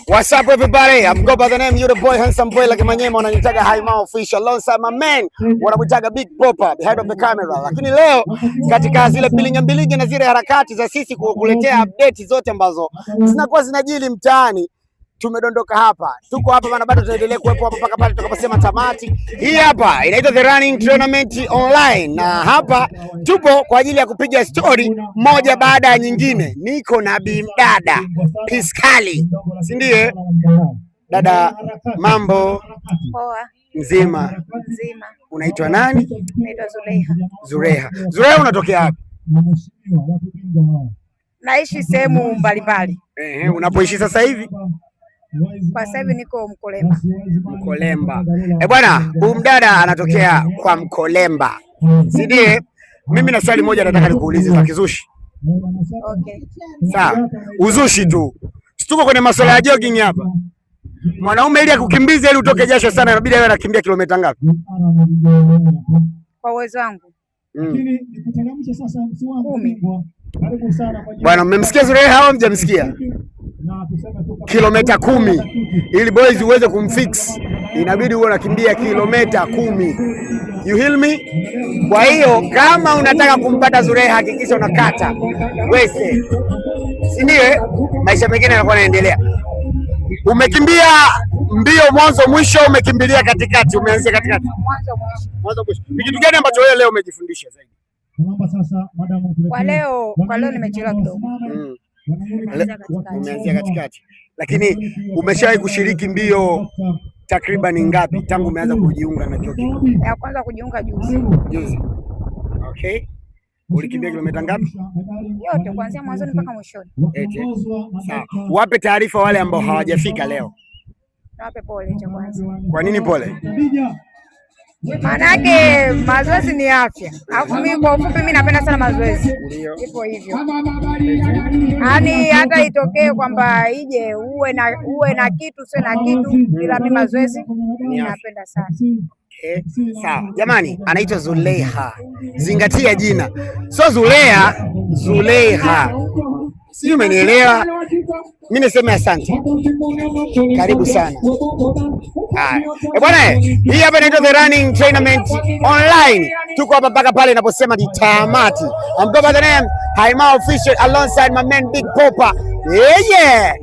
What's up everybody? I'm go by the name, you the boy, handsome boy like Manyema, wananitaga Haima official alongside my man wanamwitaga Big Popa behind of the camera. Lakini leo katika zile bilingi na zile harakati za sisi kukuletea update zote ambazo zinakuwa zinajili mtaani, tumedondoka hapa. Tuko hapa bana, bado tunaendelea kuwepo hapa mpaka pale tutakaposema tamati. Hii hapa inaitwa The Running Tournament Online, na hapa tupo kwa ajili ya kupiga story moja baada ya nyingine. Niko na bimdada Piskali, si ndiye? Dada, mambo? Poa. Mzima? Mzima. Unaitwa nani? Naitwa Zuleha. Zuleha, unatokea wapi? Naishi sehemu mbalimbali. Unapoishi sasa hivi? Kwa sasa hivi niko Mkolemba. Mkolemba. Bwana, huyu mdada anatokea kwa Mkolemba, si ndiye? Mimi na swali moja nataka nikuulize za kizushi. Okay. Sawa. Uzushi tu. Situko kwenye masuala ya jogging hapa. Mwanaume ili akukimbize ili utoke jasho sana inabidi awe anakimbia kilomita ngapi? Kwa uwezo wangu. 10. Bwana, mmemsikia Zuleha au mjamsikia? Kilomita 10. Ili boys uweze kumfix inabidi uwe unakimbia kilomita 10. You hear me? Kwa hiyo kama unataka kumpata Zuleha hakikisha unakata wese, si ndio? Maisha mengine yanakuwa yanaendelea. Umekimbia mbio mwanzo mwisho, umekimbilia katikati, umeanzia katikati? Mwanzo mwisho. Ni kitu gani ambacho wewe leo umejifundisha zaidi? Kwa leo nimechelewa kidogo. Umeanzia katikati. Lakini umeshawahi kushiriki mbio takriban ngapi tangu umeanza kujiunga na jogging? Ya kwanza kujiunga juzi. Okay. Ulikimbia kilomita ngapi? Yote kuanzia mwanzo mpaka mwishoni. Sawa. Wape taarifa wale ambao hawajafika leo. Nawape pole cha kwanza. Kwa nini pole? Maanake mazoezi ni afya. Alafu mimi kwa ufupi mimi napenda sana mazoezi. Ipo hivyo. Yaani hata itokee kwamba ije uwe na kitu sio na kitu, bila mimi mazoezi ninapenda sana. Sawa. Jamani, anaitwa Zuleha. Zingatia jina. So Zuleha. Si umenielewa? Mimi niseme asante. Karibu sana. Bwana, hii hapa inaitwa The Running Tournament Online. Tuko hapa mpaka pale inaposema ni tamati. I'm go by the name Haima official alongside my man Big Popa. Yeah.